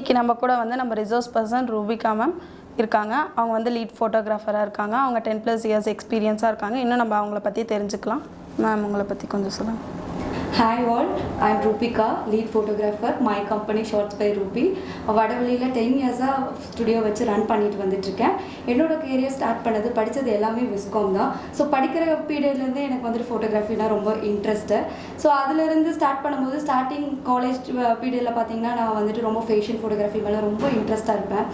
இன்றைக்கி நம்ம கூட வந்து நம்ம ரிசோர்ஸ் பர்சன் ரூபிகா மேம் இருக்காங்க. அவங்க வந்து லீட் ஃபோட்டோகிராஃபராக இருக்காங்க. அவங்க 10+ இயர்ஸ் எக்ஸ்பீரியன்ஸாக இருக்காங்க. இன்னும் நம்ம அவங்கள பற்றி தெரிஞ்சுக்கலாம். மேம் உங்களை பற்றி கொஞ்சம் சொல்லுங்கள். Hi all, I am Rupika, lead photographer. My company Shots by Ruby. வடவழியில் 10 இயர்ஸாக ஸ்டுடியோ வச்சு ரன் பண்ணிட்டு வந்துட்டுருக்கேன். என்னோட கேரியர் ஸ்டார்ட் பண்ணது படித்தது எல்லாமே விஸ்காம் தான். ஸோ படிக்கிற பீரியட்லேருந்து எனக்கு வந்துட்டு ஃபோட்டோகிராஃபினா ரொம்ப இன்ட்ரெஸ்ட்டு. ஸோ அதிலிருந்து ஸ்டார்ட் பண்ணும்போது ஸ்டார்டிங் காலேஜ் பீரியடில் பார்த்தீங்கன்னா நான் வந்துட்டு ரொம்ப ஃபேஷன் ஃபோட்டோகிராஃபி மேலே ரொம்ப இன்ட்ரெஸ்ட்டாக இருப்பேன்.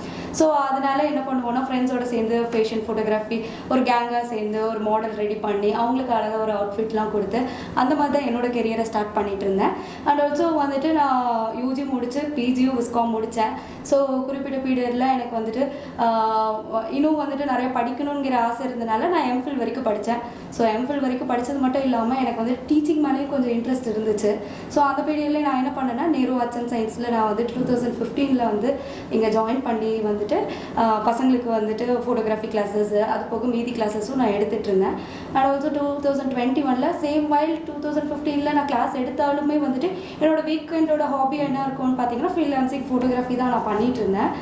ஸோ அதனால் என்ன பண்ணுவோன்னா ஃப்ரெண்ட்ஸோட சேர்ந்து ஃபேஷன் ஃபோட்டோகிராஃபி ஒரு கேங்காக சேர்ந்து ஒரு மாடல் ரெடி பண்ணி அவங்களுக்கு அழகாக ஒரு அவுட்ஃபிட்லாம் கொடுத்து அந்த மாதிரி தான் என்னோட கெரியரை ஸ்டார்ட் பண்ணிட்டு இருந்தேன். அண்ட் ஆல்சோ வந்துட்டு நான் யூஜி முடிச்சு பிஜியும் விஸ்காம் முடித்தேன். ஸோ குறிப்பிட்ட பீரியடில் எனக்கு வந்துட்டு இன்னும் வந்துட்டு நிறைய படிக்கணுங்கிற ஆசை இருந்தனால நான் எம்ஃபில் வரைக்கும் படித்தேன். ஸோ எம்ஃபில் வரைக்கும் படித்தது மட்டும் இல்லாமல் எனக்கு வந்து டீச்சிங் மேலேயும் கொஞ்சம் இன்ட்ரெஸ்ட் இருந்துச்சு. ஸோ அந்த பீரியடில் நான் என்ன பண்ணேன்னா நேரு ஆர்ட்ஸ் அண்ட் சயின்ஸில் நான் வந்து 2015 வந்து இங்கே ஜாயின் பண்ணி வந்துட்டு பசங்களுக்கு வந்துட்டு ஃபோட்டோகிராஃபி கிளாஸஸ் அது போக மீதி கிளாஸஸும் நான் எடுத்துகிட்டு இருந்தேன். அண்ட் ஆல்சோ 2021 சேம் வைல் 2015 நான் கிளாஸ் எடுத்தாலுமே வந்துட்டு என்னோட வீக்கெண்டோட ஹாபி என்ன இருக்கும்னு பார்த்தீங்கன்னா ஃப்ரீலான்சிங் ஃபோட்டோகிராஃபி தான் நான் பண்ணிட்டு இருந்தேன்.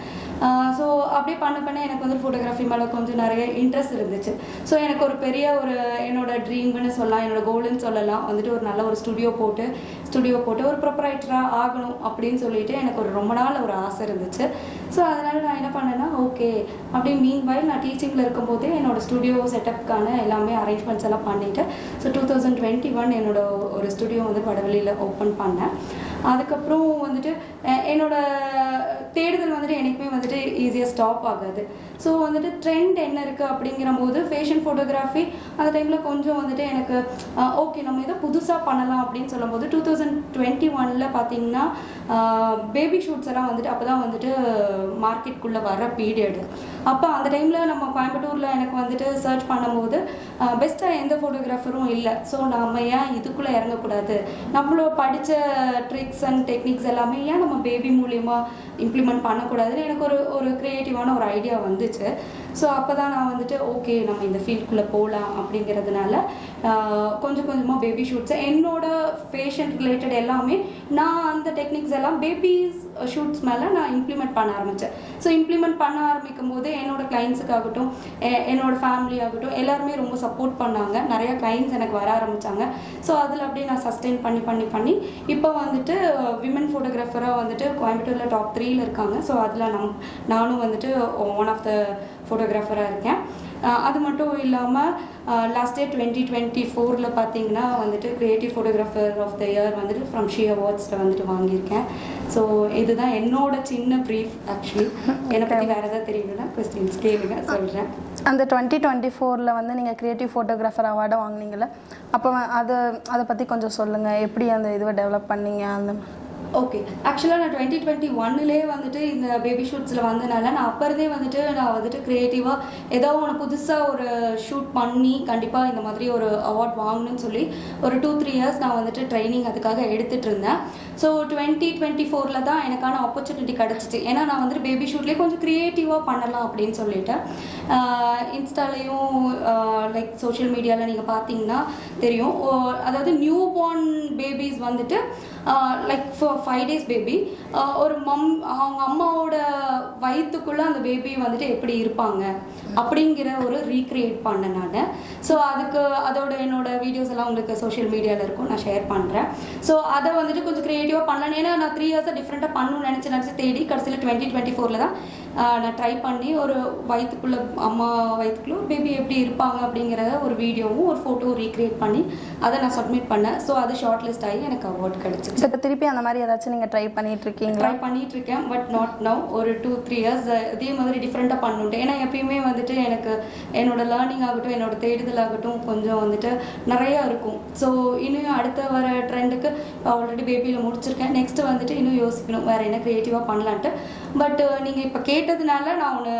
ஸோ அப்படியே பண்ண எனக்கு வந்து ஃபோட்டோகிராஃபி மேலே கொஞ்சம் நிறைய இன்ட்ரெஸ்ட் இருந்துச்சு. ஸோ எனக்கு ஒரு பெரிய ஒரு என்னோட ட்ரீம்னு சொல்லலாம், என்னோட கோல்னு சொல்லலாம் வந்துட்டு ஒரு நல்ல ஒரு ஸ்டுடியோ போட்டு ஒரு ப்ரொப்ரைட்டராக ஆகணும் அப்படின்னு சொல்லிட்டு எனக்கு ஒரு ரொம்ப நாள் ஒரு ஆசை இருந்துச்சு. ஸோ அதனால் நான் என்ன பண்ணேன்னா ஓகே அப்படியே மீன்வைல் நான் டீச்சிங்கில் இருக்கும்போதே என்னோடய ஸ்டுடியோ செட்டப்க்கான எல்லாமே அரேஞ்ச்மெண்ட்ஸ் எல்லாம் பண்ணிவிட்டு ஸோ 2021 என்னோட ஒரு ஸ்டுடியோ வந்து வடவழியில் ஓப்பன் பண்ணேன். அதுக்கப்புறம் வந்துட்டு என்னோட தேடுதல் வந்துட்டு எனக்குமே வந்துட்டு ஈஸியாக ஸ்டாப் ஆகாது. ஸோ வந்துட்டு ட்ரெண்ட் என்ன இருக்குது அப்படிங்கிற போது ஃபேஷன் ஃபோட்டோகிராஃபி அந்த டைமில் கொஞ்சம் வந்துட்டு எனக்கு ஓகே நம்ம இதை புதுசாக பண்ணலாம் அப்படின்னு சொல்லும்போது 2021 பார்த்தீங்கன்னா பேபி ஷூட்ஸ் எல்லாம் வந்துட்டு அப்போ தான் வந்துட்டு மார்க்கெட்டுக்குள்ளே வர பீரியடு. அப்போ அந்த டைமில் நம்ம கோயம்புத்தூரில் எனக்கு வந்துட்டு சர்ச் பண்ணும்போது பெஸ்ட்டாக எந்த ஃபோட்டோகிராஃபரும் இல்லை. ஸோ நம்ம ஏன் இதுக்குள்ளே இறங்கக்கூடாது, நம்மளோட படித்த ட்ரிக்ஸ் அண்ட் டெக்னிக்ஸ் எல்லாமே ஏன் நம்ம பேபி மூலியமாக இம்ப்ளிமெண்ட் பண்ணக்கூடாதுன்னு எனக்கு ஒரு க்ரியேட்டிவான ஒரு ஐடியா வந்துச்சு. ஸோ அப்போ தான் நான் வந்துட்டு ஓகே நம்ம இந்த ஃபீல்டுக்குள்ளே போகலாம் அப்படிங்கிறதுனால கொஞ்சம் கொஞ்சமாக பேபி ஷூட்ஸை என்னோட ஃபேஷன் ரிலேட்டட் எல்லாமே நான் அந்த டெக்னிக்ஸ் எல்லாம் பேபிஸ் ஷூட்ஸ் மேலே நான் இம்ப்ளிமெண்ட் பண்ண ஆரம்பித்தேன். ஸோ இம்ப்ளிமெண்ட் பண்ண ஆரம்பிக்கும் போது என்னோட கிளைண்ட்ஸுக்காகட்டும் என்னோட ஃபேமிலி ஆகட்டும் எல்லாருமே ரொம்ப சப்போர்ட் பண்ணாங்க. நிறைய கிளைண்ட்ஸ் எனக்கு வர ஆரம்பித்தாங்க. ஸோ அதில் அப்படியே நான் சஸ்டெயின் பண்ணி இப்போ வந்துட்டு விமன் ஃபோட்டோகிராஃபராக வந்துட்டு கோயம்புத்தூரில் டாப் 3 இருக்காங்க. ஸோ அதில் நானும் வந்துட்டு ஒன் ஆஃப் த ஃபோட்டோகிராஃபராக இருக்கேன். அது மட்டும் இல்லாமல் லாஸ்ட் இயர் 2024 பார்த்தீங்கன்னா வந்துட்டு creative photographer of the year வந்துட்டு ஃப்ரம் ஷி அவார்ட்ஸில் வந்துட்டு வாங்கியிருக்கேன். ஸோ இதுதான் என்னோட சின்ன ப்ரீஃப். ஆக்சுவலி என்னை பற்றி வேறு எதாவது தெரியணும்னா கொஸ்டின்ஸ் கேளுங்க, சொல்கிறேன். அந்த 2024 வந்து நீங்கள் கிரியேட்டிவ் ஃபோட்டோகிராஃபர் அவார்டை வாங்கினீங்கல்ல, அப்போ அதை பற்றி கொஞ்சம் சொல்லுங்கள். எப்படி அந்த இதுவை டெவலப் பண்ணீங்க? அந்த ஓகே, ஆக்சுவலாக நான் 2021 வந்துட்டு இந்த பேபி ஷூட்ஸில் வந்தனால நான் அப்போ இருந்தே வந்துட்டு க்ரியேட்டிவாக ஏதோ ஒன்று புதுசாக ஒரு ஷூட் பண்ணி கண்டிப்பாக இந்த மாதிரி ஒரு அவார்ட் வாங்கணும்னு சொல்லி ஒரு 2-3 இயர்ஸ் நான் வந்துட்டு ட்ரைனிங் அதுக்காக எடுத்துகிட்டு இருந்தேன். ஸோ 2024 தான் எனக்கான ஆப்பர்ச்சுனிட்டி கிடச்சிச்சு. ஏன்னா நான் வந்துட்டு பேபி ஷூட்லேயே கொஞ்சம் க்ரியேட்டிவாக பண்ணலாம் அப்படின்னு சொல்லிட்டு இன்ஸ்டாலேயும் லைக் சோஷியல் மீடியாவில் நீங்கள் பார்த்தீங்கன்னா தெரியும். அதாவது நியூ பார்ன் பேபிஸ் வந்துட்டு லைக் 5 days பேபி ஒரு அவங்க அம்மாவோட வயிற்றுக்குள்ளே அந்த பேபி வந்துட்டு எப்படி இருப்பாங்க அப்படிங்கிற ஒரு ரீக்ரியேட் பண்ணேன் நான். ஸோ அதோட என்னோட வீடியோஸ் எல்லாம் உங்களுக்கு சோஷியல் மீடியாவில் இருக்கும், நான் ஷேர் பண்ணுறேன். ஸோ அதை வந்துட்டு கொஞ்சம் க்ரியேட்டிவாக பண்ணலாம். ஏன்னா நான் 3 இயர்ஸாக டிஃப்ரெண்ட்டாக பண்ணணும்னு நினச்சி தேடி கடைசியில் 2024 தான் நான் ட்ரை பண்ணி ஒரு வயிற்றுக்குள்ளே அம்மா வயிற்றுக்குள்ளே ஒரு பேபி எப்படி இருப்பாங்க அப்படிங்கிற ஒரு வீடியோவும் ஒரு ஃபோட்டோ ரீக்ரியேட் பண்ணி அதை நான் சப்மிட் பண்ணேன். ஸோ அது ஷார்ட் லிஸ்ட் ஆகி எனக்கு அவார்ட் கிடச்சிச்சு. இப்போ திருப்பி அந்த மாதிரி ஏதாச்சும் நீங்கள் ட்ரை பண்ணிகிட்ருக்கேன் பட் நாட் நவ். ஒரு 2-3 இயர்ஸ் இதே மாதிரி டிஃப்ரெண்ட்டாக பண்ணுன்ட்டு. ஏன்னா எப்பயுமே வந்துட்டு எனக்கு என்னோட லேர்னிங் ஆகட்டும் என்னோட தேடுதல் ஆகட்டும் கொஞ்சம் வந்துட்டு நிறையா இருக்கும். ஸோ இன்னும் அடுத்த வர ட்ரெண்டுக்கு ஆல்ரெடி பேபியில் முடிச்சிருக்கேன். நெக்ஸ்ட்டு வந்துட்டு இன்னும் யோசிக்கணும் வேறு என்ன க்ரியேட்டிவாக பண்ணலான்ட்டு. பட் நீங்கள் இப்போ கேட்டதுனால நான் ஒன்று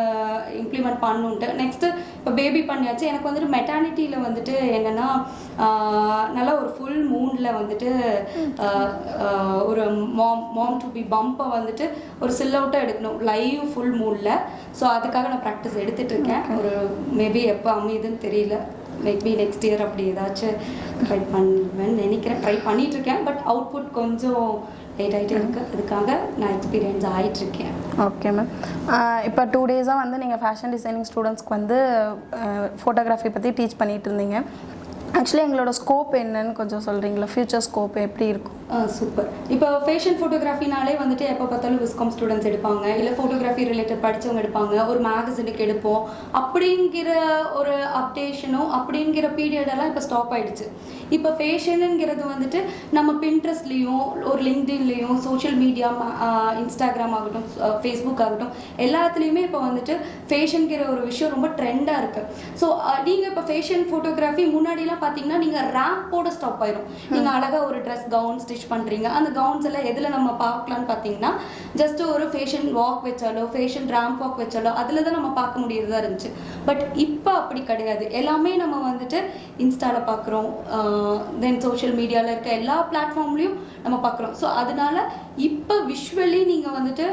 இம்ப்ளிமெண்ட் பண்ணுன்ட்டு. நெக்ஸ்ட்டு இப்போ பேபி பண்ணியாச்சு. எனக்கு வந்துட்டு மெட்டர்னிட்டியில் வந்துட்டு என்னென்னா நல்லா ஒரு ஃபுல் மூனில் வந்துட்டு ஒரு மாம் டு பி பம்பை வந்துட்டு ஒரு சில்லவுட்டாக எடுக்கணும் லைவ் ஃபுல் மூனில். ஸோ அதுக்காக நான் ப்ராக்டிஸ் எடுத்துகிட்ருக்கேன். ஒரு மேபி எப்போ அமையுதுன்னு தெரியல, மேபி நெக்ஸ்ட் இயர் அப்படி ஏதாச்சும் ட்ரை பண்ணுவேன்னு நினைக்கிறேன். ட்ரை பண்ணிகிட்ருக்கேன். பட் அவுட்புட் கொஞ்சம் லேட் ஆகிட்டே இருக்குது. அதுக்காக நான் எக்ஸ்பீரியன்ஸ் ஆகிட்டுருக்கேன். Okay ma'am. இப்போ 2 டேஸாக வந்து நீங்கள் ஃபேஷன் டிசைனிங் ஸ்டூடெண்ட்ஸ்க்கு வந்து ஃபோட்டோகிராஃபி பற்றி டீச் பண்ணிகிட்டு இருந்தீங்க. ஆக்சுவலி எங்களோட ஸ்கோப் என்னன்னு கொஞ்சம் சொல்கிறீங்களா? ஃப்யூச்சர் ஸ்கோப் எப்படி இருக்கும்? சூப்பர். இப்போ ஃபேஷன் ஃபோட்டோகிராஃபினாலே வந்துட்டு எப்போ பார்த்தாலும் விஸ்காம் ஸ்டூடெண்ட்ஸ் எடுப்பாங்க, இல்லை ஃபோட்டோகிராஃபி ரிலேட்டட் படித்தவங்க எடுப்பாங்க, ஒரு மேகசினுக்கு எடுப்போம் அப்படிங்கிற ஒரு அப்டேஷனும் அப்படிங்கிற பீரியடெல்லாம் இப்போ ஸ்டாப் ஆகிடுச்சு. இப்போ ஃபேஷனுங்கிறது வந்துட்டு நம்ம பின்ட்ரெஸ்ட்லேயும் ஒரு லிங்க்டின்லேயும் சோஷியல் மீடியா, இன்ஸ்டாகிராம் ஆகட்டும், ஃபேஸ்புக் ஆகட்டும், எல்லாத்துலேயுமே இப்போ வந்துட்டு ஃபேஷனுங்கிற ஒரு விஷயம் ரொம்ப ட்ரெண்டாக இருக்குது. ஸோ நீங்கள் இப்போ ஃபேஷன் ஃபோட்டோகிராஃபி முன்னாடிலாம் பார்த்தீங்கன்னா நீங்கள் ரேம்போட ஸ்டாப் ஆயிரும். நீங்கள் அழகாக ஒரு ட்ரெஸ் கவுன் ஸ்டிச் பண்ணுறீங்க, அந்த கவுன்ஸ் எல்லாம் எதில் நம்ம பார்க்கலான்னு பார்த்தீங்கன்னா ஜஸ்ட் ஒரு ஃபேஷன் வாக் வச்சாலோ ஃபேஷன் ரேம்ப் வாக் வச்சாலோ அதில் தான் நம்ம பார்க்க முடியறதா இருந்துச்சு. பட் இப்போ அப்படி கிடையாது. எல்லாமே நம்ம வந்துட்டு இன்ஸ்டாவில் பார்க்குறோம், தென் சோஷியல் மீடியாவில் இருக்க எல்லா பிளாட்ஃபார்ம்லேயும் நம்ம பார்க்குறோம். ஸோ அதனால இப்போ விஷுவலி நீங்கள் வந்துட்டு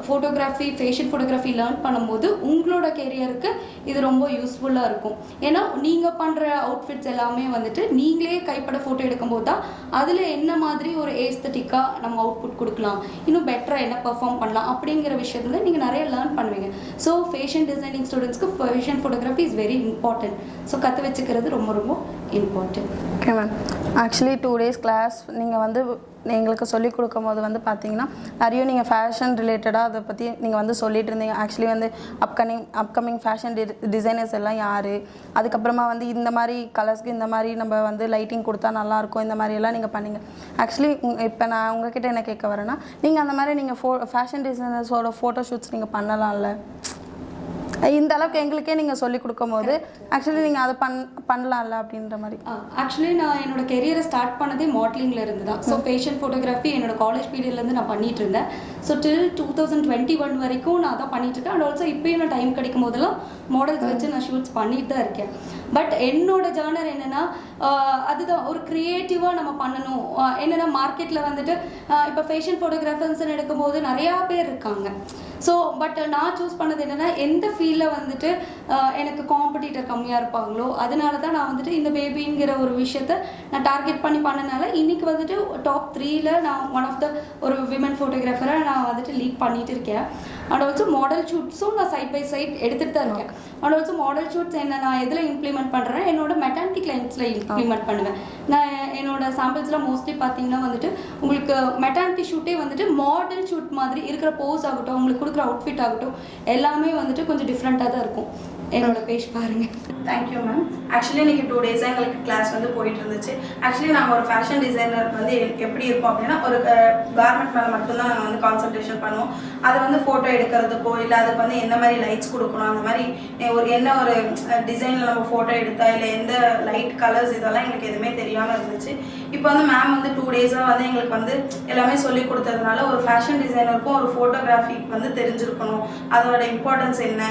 ஃபோட்டோகிராஃபி ஃபேஷன் ஃபோட்டோகிராஃபி லேர்ன் பண்ணும்போது உங்களோட கெரியருக்கு இது ரொம்ப யூஸ்ஃபுல்லாக இருக்கும். ஏன்னா நீங்கள் பண்ணுற அவுட்ஃபிட்ஸ் எல்லாமே வந்துட்டு நீங்களே கைப்பட ஃபோட்டோ எடுக்கும்போது தான் அதில் என்ன மாதிரி ஒரு ஏஸ்தட்டிக்காக நம்ம அவுட்புட் கொடுக்கலாம், இன்னும் பெட்டராக என்ன பெர்ஃபார்ம் பண்ணலாம் அப்படிங்கிற விஷயத்தில் நீங்கள் நிறைய லேர்ன் பண்ணுவீங்க. ஸோ ஃபேஷன் டிசைனிங் ஸ்டூடெண்ட்ஸ்க்கு fashion photography is very important. So கற்று வச்சுக்கிறது ரொம்ப ரொம்ப important. Okay ma'am. Actually 2 days class நீங்கள் வந்து எங்களுக்கு சொல்லிக் கொடுக்கும் போது வந்து பார்த்தீங்கன்னா நிறைய நீங்கள் ஃபேஷன் ரிலேட்டடாக அதை பற்றி நீங்கள் வந்து சொல்லிட்டு இருந்தீங்க. ஆக்சுவலி வந்து அப்கமிங் ஃபேஷன் டிசைனர்ஸ் எல்லாம் யார், அதுக்கப்புறமா வந்து இந்த மாதிரி கலர்ஸ்க்கு இந்த மாதிரி நம்ம வந்து லைட்டிங் கொடுத்தா நல்லாயிருக்கும், இந்த மாதிரியெல்லாம் நீங்கள் பண்ணீங்க. ஆக்சுவலி இப்போ நான் உங்ககிட்ட என்ன கேட்க வரேன்னா, நீங்கள் அந்த மாதிரி நீங்கள் ஃபேஷன் டிசைனர்ஸோட ஃபோட்டோ ஷூட்ஸ் நீங்கள் பண்ணலாம்ல? இந்த அளவுக்கு எங்களுக்கே நீங்கள் சொல்லிக் கொடுக்கும் போது ஆக்சுவலி நீங்கள் அதை பண்ணலாம்ல அப்படின்ற மாதிரி. ஆக்சுவலி நான் என்னோட கெரியரை ஸ்டார்ட் பண்ணதே மாடலிங்கில் இருந்து தான். ஸோ ஃபேஷன் ஃபோட்டோகிராஃபி என்னோட காலேஜ் பீரியட்லேருந்து நான் பண்ணிட்டு இருந்தேன். ஸோ டில் 2021 வரைக்கும் நான் தான் பண்ணிட்டு இருக்கேன். அண்ட் ஆல்சோ இப்போயும் நான் டைம் கிடைக்கும் போதெல்லாம் மாடல்ஸ் வச்சு நான் ஷூட்ஸ் பண்ணிட்டு தான் இருக்கேன். பட் என்னோட ஜானர் என்னென்னா அதுதான் ஒரு க்ரியேட்டிவாக நம்ம பண்ணணும். என்னென்னா மார்க்கெட்டில் வந்துட்டு இப்போ ஃபேஷன் ஃபோட்டோகிராஃபர்ஸ்ன்னு எடுக்கும்போது நிறையா பேர் இருக்காங்க. ஸோ பட் நான் சூஸ் பண்ணது என்னென்னா எந்த ஃபீல்டில் வந்துட்டு எனக்கு காம்படிட்டர் கம்மியாக இருப்பாங்களோ அதனால தான் நான் வந்துட்டு இந்த பேபிங்கிற ஒரு விஷயத்த நான் டார்கெட் பண்ணி பண்ணனால இன்றைக்கி வந்துட்டு டாப் 3ல் நான் ஒன் ஆஃப் த ஒரு விமன் ஃபோட்டோகிராஃபராக நான் வந்துட்டு லீட் பண்ணிகிட்டு இருக்கேன். அண்ட் ஆல்சோ மாடல் ஷூட்ஸும் நான் சைட் பை சைட் எடுத்துகிட்டு தான் இருக்கேன். அண்ட் ஆல்சோ மாடல் ஷூட்ஸ் என்ன நான் எதில் இம்ப்ளிமெண்ட் பண்ணுறேன், என்னோட மெட்டர்னிட்டி கிளைண்ட்ஸில் இம்ப்ளிமெண்ட் பண்ணுவேன். நான் என்னோட சாம்பிள்ஸில் மோஸ்ட்லி பார்த்தீங்கன்னா வந்துட்டு உங்களுக்கு மெட்டர்னிட்டி ஷூட்டே வந்துட்டு மாடல் ஷூட் மாதிரி இருக்கிற போஸ் ஆகட்டும், உங்களுக்கு கொடுக்குற அவுட்ஃபிட் ஆகட்டும், எல்லாமே வந்துட்டு கொஞ்சம் டிஃப்ரெண்ட்டாக தான் இருக்கும். என்னோட பேஜ் பாருங்கள். Thank you ma'am. ஆக்சுவலி இன்றைக்கி 2 டேஸாக எங்களுக்கு கிளாஸ் வந்து போயிட்டு இருந்துச்சு. ஆக்சுவலி நாங்கள் ஒரு ஃபேஷன் டிசைனர் வந்து எப்படி இருப்போம் அப்படின்னா, ஒரு கார்மெண்ட் மேலே மட்டும்தான் நாங்கள் வந்து கான்சன்ட்ரேஷன் பண்ணுவோம். அதை வந்து ஃபோட்டோ எடுக்கிறதுக்கோ இல்லை அதுக்கு வந்து எந்த மாதிரி லைட்ஸ் கொடுக்கணும், அந்த மாதிரி என்ன ஒரு டிசைனில் நம்ம ஃபோட்டோ எடுத்தா இல்லை எந்த லைட் கலர்ஸ் இதெல்லாம் எங்களுக்கு எதுவுமே தெரியாமல் இருந்துச்சு. இப்போ வந்து மேம் வந்து 2 டேஸாக வந்து எங்களுக்கு வந்து எல்லாமே சொல்லி கொடுத்ததுனால ஒரு ஃபேஷன் டிசைனருக்கும் ஒரு ஃபோட்டோகிராஃபி வந்து தெரிஞ்சிருக்கணும், அதோட இம்பார்ட்டன்ஸ் என்ன,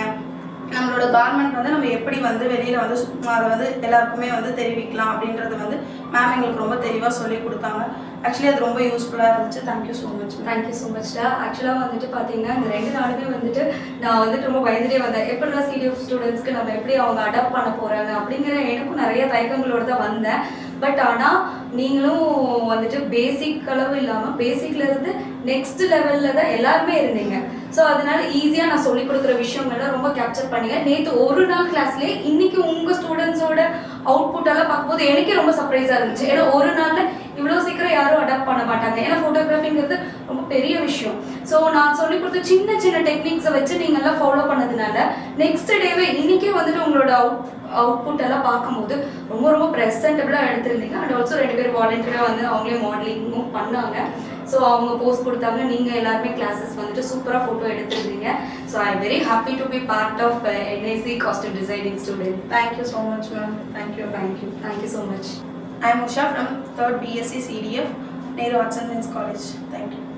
நம்மளோட கார்மெண்ட் வந்து நம்ம எப்படி வந்து வெளியில் வந்து அதை வந்து எல்லாருக்குமே வந்து தெரிவிக்கலாம் அப்படின்றது வந்து மேம் எங்களுக்கு ரொம்ப தெளிவாக சொல்லி கொடுத்தாங்க. ஆக்சுவலி அது ரொம்ப யூஸ்ஃபுல்லாக இருந்துச்சு. Thank you so much. Thank you so மச்டா. ஆக்சுவலாக வந்துட்டு பார்த்தீங்கன்னா இந்த 2 நாளுமே வந்துட்டு நான் வந்துட்டு ரொம்ப பயந்துட்டே வந்தேன். எப்படின்னா சிடிஎஃப் ஸ்டூடெண்ட்ஸ்க்கு நம்ம எப்படி அவங்க அடாப்ட் பண்ண போகிறாங்க அப்படிங்கிற எனக்கும் நிறைய தயக்கங்களோடு தான் வந்தேன். பட் ஆனால் நீங்களும் வந்துட்டு பேசிக் அளவு இல்லாமல் பேசிக்லேருந்து நெக்ஸ்ட் லெவலில் தான் எல்லாருமே இருந்தீங்க. ஸோ அதனால ஈஸியாக நான் சொல்லிக் கொடுக்குற விஷயங்கள்லாம் ரொம்ப கேப்சர் பண்ணிங்க. நேற்று ஒரு நாள் கிளாஸ்லேயே இன்றைக்கி உங்கள் ஸ்டூடெண்ட்ஸோட அவுட்புட்டெல்லாம் பார்க்கும்போது எனக்கே ரொம்ப சர்ப்ரைஸாக இருந்துச்சு. ஏன்னா ஒரு நாளில் இவ்வளோ சீக்கிரம் யாரும் அடாப்ட் பண்ண மாட்டாங்க. ஏன்னா ஃபோட்டோகிராஃபிங்கிறது ரொம்ப பெரிய விஷயம். ஸோ நான் சொல்லிக் கொடுத்த சின்ன சின்ன டெக்னிக்ஸை வச்சு நீங்கள்லாம் ஃபாலோ பண்ணதுனால நெக்ஸ்ட் டேவே இன்றைக்கே வந்துட்டு உங்களோட அவுட்புட் எல்லாம் பார்க்கும்போது ரொம்ப ரொம்ப ப்ரெசன்டபிளாக எடுத்திருந்தீங்க. அண்ட் ஆல்சோ 2 பேர் வாலண்டியராக வந்து அவங்களே மாடலிங்கும் பண்ணாங்க. ஸோ அவங்க போஸ்ட் கொடுத்தாங்க, நீங்கள் எல்லாருமே கிளாஸஸ் வந்துட்டு சூப்பராக ஃபோட்டோ எடுத்துருந்தீங்க. So I am very happy to be part of NIC costume designing student. Thank you so much ma'am. Thank you so much. I am Usha from 3rd BSc CDF, Nehru Arts and Science College. Thank you.